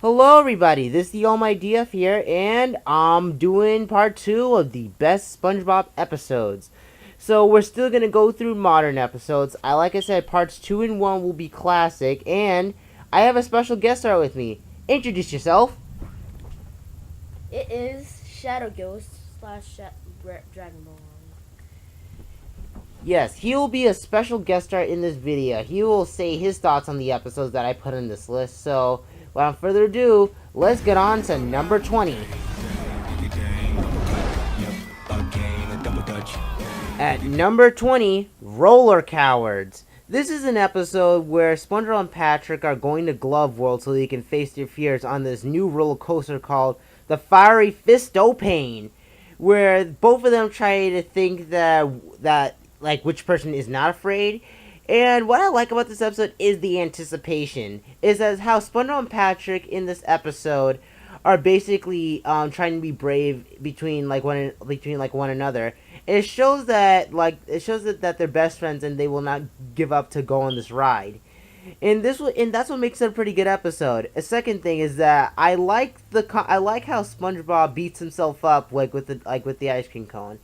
Hello everybody, this is the All My DF here, and I'm doing part 2 of the best SpongeBob episodes. So we're still going to go through modern episodes. Like I said, parts 2 and 1 will be classic, and I have a special guest star with me. Introduce yourself. It is Shadow Ghost slash Dragon Ball. Yes, he will be a special guest star in this video. He will say his thoughts on the episodes that I put in this list. So, without further ado, let's get on to number 20. At number 20, Roller Cowards. This is an episode where SpongeBob and Patrick are going to Glove World so they can face their fears on this new roller coaster called the Fiery Fisto Pain, where both of them try to think that like which person is not afraid. And what I like about this episode is the anticipation. Is as how SpongeBob and Patrick in this episode are basically trying to be brave between one another. It shows that that they're best friends and they will not give up to go on this ride. And that's what makes it a pretty good episode. A second thing is that I like how SpongeBob beats himself up with the ice cream cone.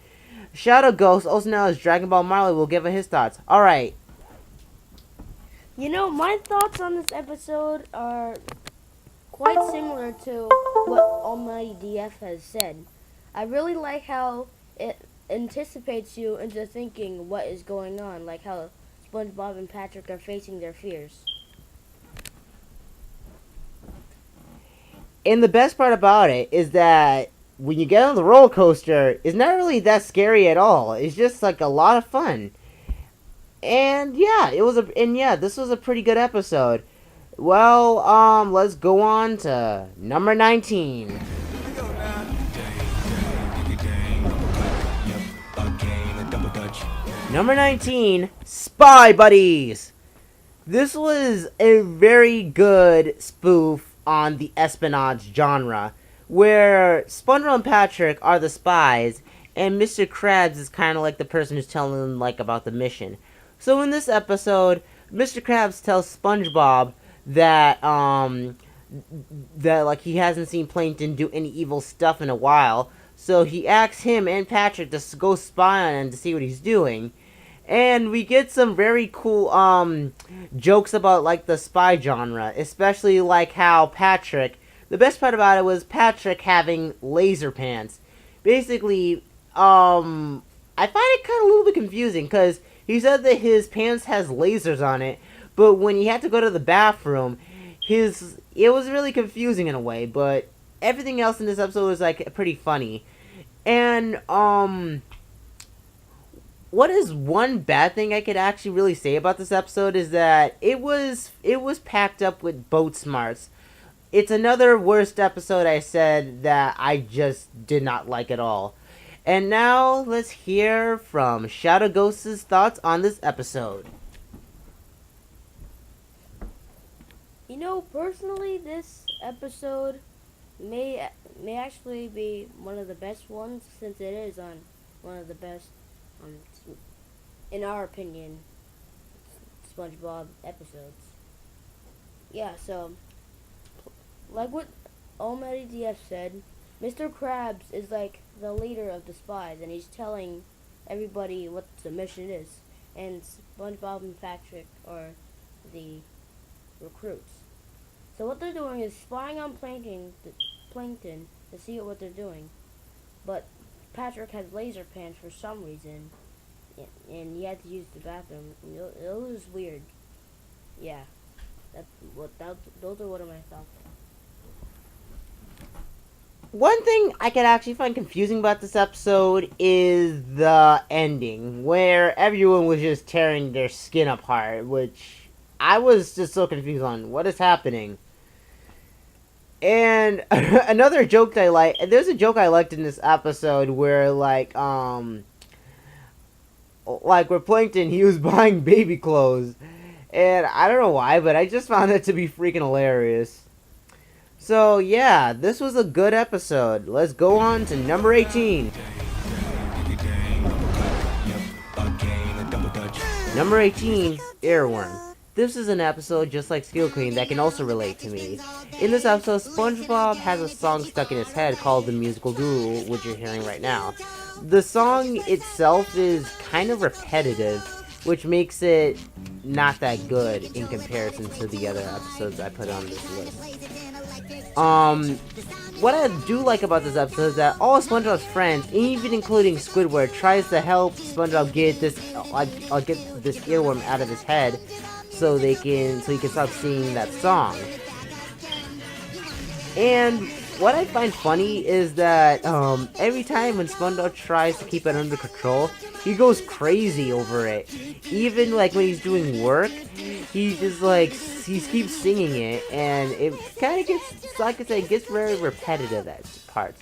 Shadow Ghost, also known as Dragon Ball Marley, will give his thoughts. All right. You know, my thoughts on this episode are quite similar to what Almighty DF has said. I really like how it anticipates you into thinking what is going on, like how SpongeBob and Patrick are facing their fears. And the best part about it is that when you get on the roller coaster, it's not really that scary at all. It's just like a lot of fun. And this was a pretty good episode. Well, let's go on to number 19. Number 19, Spy Buddies. This was a very good spoof on the espionage genre, where SpongeBob and Patrick are the spies, and Mr. Krabs is kind of like the person who's telling them about the mission. So in this episode, Mr. Krabs tells SpongeBob that he hasn't seen Plankton do any evil stuff in a while, so he asks him and Patrick to go spy on him to see what he's doing. And we get some very cool jokes about the spy genre, especially like how Patrick. The best part about it was Patrick having laser pants. Basically, I find it kind of a little bit confusing because he said that his pants has lasers on it, but when he had to go to the bathroom, it was really confusing in a way. But everything else in this episode was pretty funny. And what is one bad thing I could actually really say about this episode is that it was packed up with boat smarts. It's another worst episode I said that I just did not like at all. And now let's hear from Shadow Ghost's thoughts on this episode. You know, personally, this episode may actually be one of the best ones, since it is on one of the best, in our opinion, SpongeBob episodes. Yeah, so like what Almighty DF said, Mr. Krabs is like the leader of the spies, and he's telling everybody what the mission is. And SpongeBob and Patrick are the recruits. So what they're doing is spying on Plankton to see what they're doing. But Patrick has laser pants for some reason, and he had to use the bathroom. It was weird. Yeah, those are one of my thoughts. One thing I could actually find confusing about this episode is the ending, where everyone was just tearing their skin apart, which I was just so confused on what is happening. And another joke that I like, there's a joke I liked in this episode where where Plankton, he was buying baby clothes, and I don't know why, but I just found that to be freaking hilarious. So, yeah, this was a good episode. Let's go on to number 18. Number 18, Earworm. this is an episode just like Skill Queen that can also relate to me. In this episode, SpongeBob has a song stuck in his head called the musical doodle, which you're hearing right now. The song itself is kind of repetitive, which makes it not that good in comparison to the other episodes I put on this list. What I do like about this episode is that all of SpongeBob's friends, even including Squidward, tries to help SpongeBob get this earworm out of his head, so he can stop singing that song. And what I find funny is that every time when SpongeBob tries to keep it under control, he goes crazy over it. Even like when he's doing work, he just like he keeps singing it, and it kind of gets, like I said, it gets very repetitive at parts.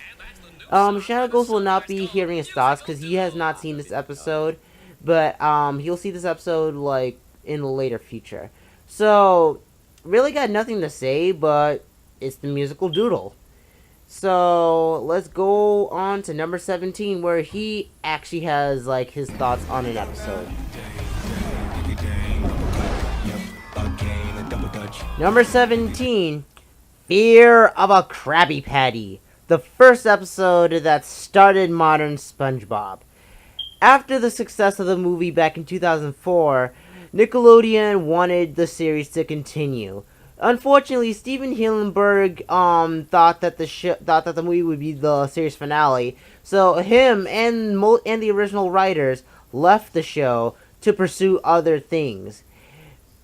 Shadow Ghost will not be hearing his thoughts because he has not seen this episode, but he'll see this episode like in the later future. So really got nothing to say, but it's the musical doodle. So let's go on to number 17, where he actually has like his thoughts on an episode. Number 17, Fear of a Krabby Patty, the first episode that started modern SpongeBob. After the success of the movie back in 2004, Nickelodeon wanted the series to continue. Unfortunately, Steven Hillenburg thought that the movie would be the series finale, so him and the original writers left the show to pursue other things.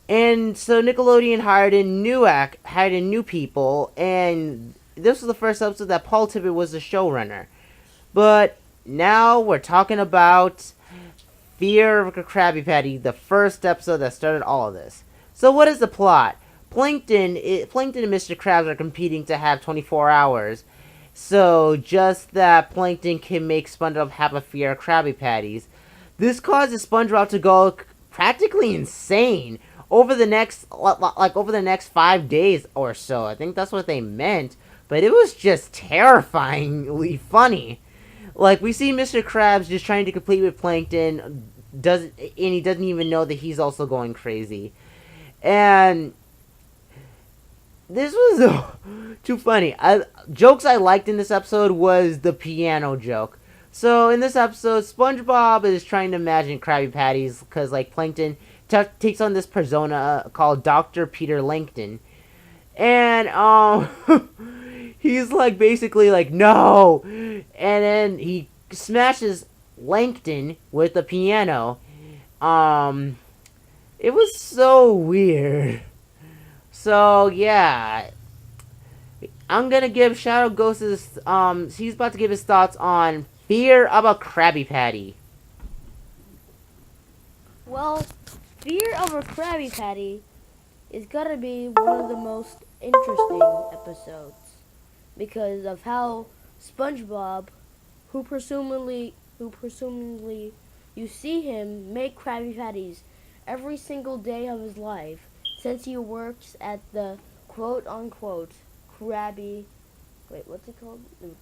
And so Nickelodeon hired in new people, and this was the first episode that Paul Tippett was the showrunner. But now we're talking about Fear of a Krabby Patty, the first episode that started all of this. So what is the plot? Plankton and Mr. Krabs are competing to have 24 hours. So just that Plankton can make SpongeBob have a fear of Krabby Patties. This causes SpongeBob to go practically insane over the next 5 days or so. I think that's what they meant, but it was just terrifyingly funny. Like, we see Mr. Krabs just trying to compete with Plankton, and he doesn't even know that he's also going crazy. And this was too funny. Jokes I liked in this episode was the piano joke. So in this episode, SpongeBob is trying to imagine Krabby Patties because like Plankton takes on this persona called Dr. Peter Langton, and he's like basically like no, and then he smashes Langton with the piano. It was so weird. So yeah, I'm gonna give Shadow Ghost his he's about to give his thoughts on Fear of a Krabby Patty. Well, Fear of a Krabby Patty is gotta be one of the most interesting episodes because of how SpongeBob, who presumably you see him make Krabby Patties every single day of his life since he works at the quote-unquote Krabby, what's it called? The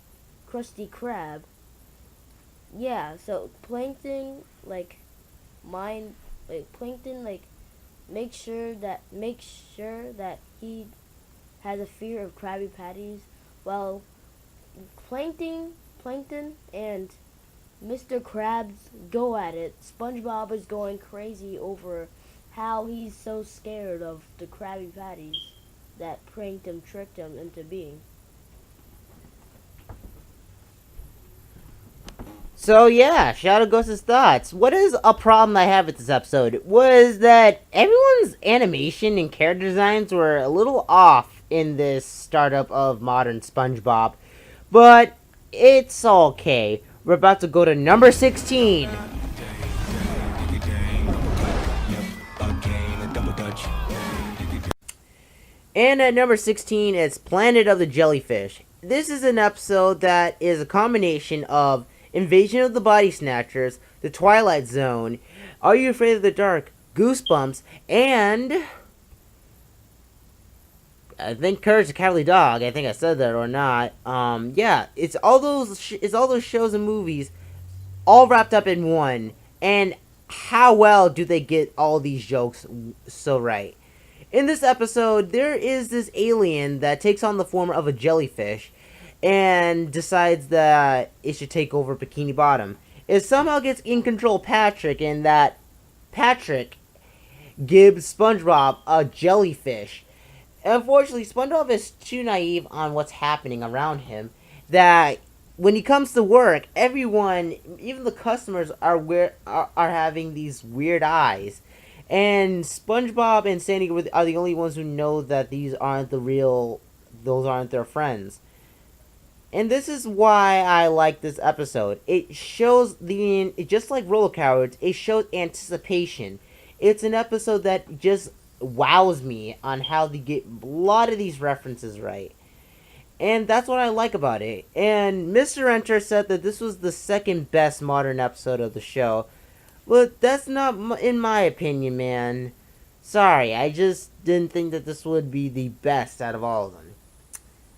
Krusty Krab. Yeah, so Plankton, makes sure that he has a fear of Krabby Patties, while Plankton and Mr. Krabs go at it. SpongeBob is going crazy over how he's so scared of the Krabby Patties that tricked him into being. So yeah, Shadow Ghost's thoughts. What is a problem I have with this episode was that everyone's animation and character designs were a little off in this startup of modern SpongeBob. But it's okay. We're about to go to number 16. And at number 16, it's Planet of the Jellyfish. This is an episode that is a combination of Invasion of the Body Snatchers, The Twilight Zone, Are You Afraid of the Dark, Goosebumps, and I think Courage the Cowardly Dog. I think I said that or not. Yeah, it's all those shows and movies all wrapped up in one. And how well do they get all these jokes so right? In this episode, there is this alien that takes on the form of a jellyfish and decides that it should take over Bikini Bottom. It somehow gets in control of Patrick, and that Patrick gives SpongeBob a jellyfish. Unfortunately, SpongeBob is too naive on what's happening around him that when he comes to work, everyone, even the customers, are having these weird eyes. And SpongeBob and Sandy are the only ones who know that those aren't their friends. And this is why I like this episode. It shows just like Roller Cowards, it shows anticipation. It's an episode that just wows me on how they get a lot of these references right. And that's what I like about it. And Mr. Enter said that this was the second best modern episode of the show. But that's not in my opinion, man. Sorry, I just didn't think that this would be the best out of all of them.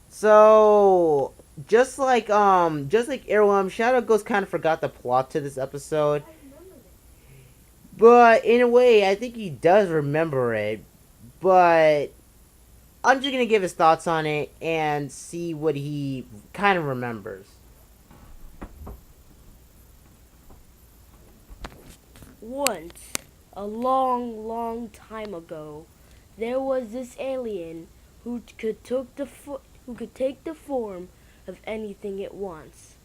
So, just like Earworm, Shadow Ghost kind of forgot the plot to this episode. But in a way, I think he does remember it. But I'm just gonna give his thoughts on it and see what he kind of remembers. Once, a long, long time ago, there was this alien who could take the form of anything it wants.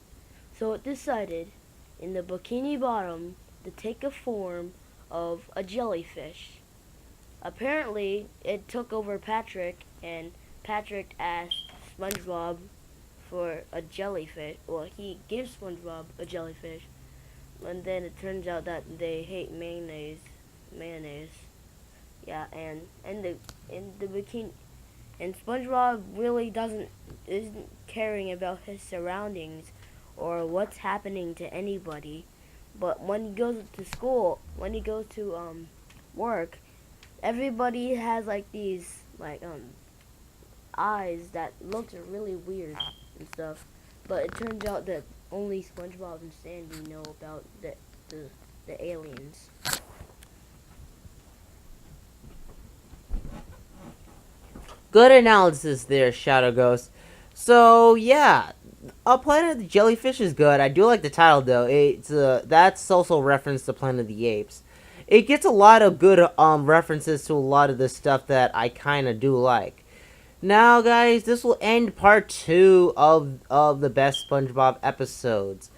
So it decided, in the Bikini Bottom, to take a form of a jellyfish. Apparently, it took over Patrick, and Patrick asked SpongeBob for a jellyfish. Well, he gave SpongeBob a jellyfish, and then it turns out that they hate mayonnaise. Yeah, and the bikini, and SpongeBob really isn't caring about his surroundings or what's happening to anybody. But when he goes to school, when he goes to work, everybody has like these eyes that looks really weird and stuff. But it turns out that only SpongeBob and Sandy know about the aliens. Good analysis there, Shadow Ghost. So yeah, Planet of the Jellyfish is good. I do like the title though. That's also a reference to Planet of the Apes. It gets a lot of good references to a lot of the stuff that I kind of do like. Now, guys, this will end part 2 of the best SpongeBob episodes.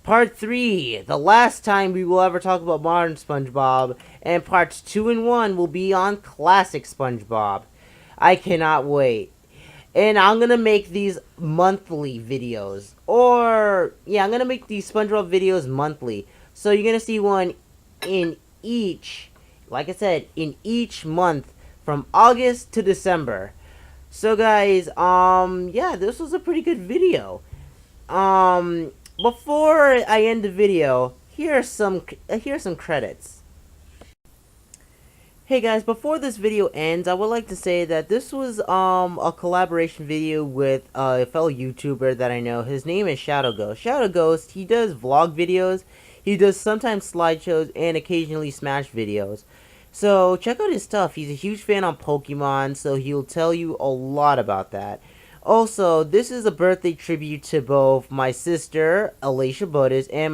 Part 3, the last time we will ever talk about modern SpongeBob, and parts 2 and 1 will be on classic SpongeBob. I cannot wait. And I'm going to make these monthly videos. I'm going to make these SpongeBob videos monthly. So you're going to see one in each, like I said, in each month from August to December. So guys, this was a pretty good video. Before I end the video, here's some credits. Hey guys, before this video ends, I would like to say that this was a collaboration video with a fellow YouTuber that I know. His name is Shadow Ghost. Shadow Ghost, he does vlog videos, he does sometimes slideshows, and occasionally Smash videos. So check out his stuff. He's a huge fan on Pokemon, so he'll tell you a lot about that. Also, this is a birthday tribute to both my sister, Alicia Bodas, and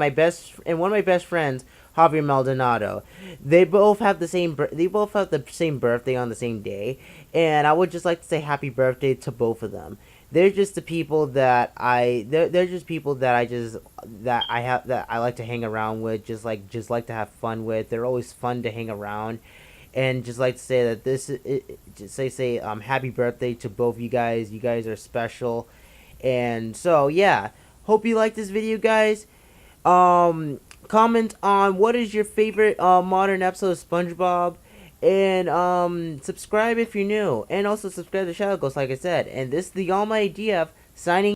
one of my best friends, Javier Maldonado. They both have the same birthday on the same day, and I would just like to say happy birthday to both of them. They're just the people that they're just people that I like to hang around with, just like to have fun with. They're always fun to hang around, and just like to say that happy birthday to both you guys. You guys are special, and so yeah, hope you like this video, guys. Comment on what is your favorite modern episode of SpongeBob. And subscribe if you're new, and also subscribe to Shadow Ghost, like I said. And this is the all my idea of signing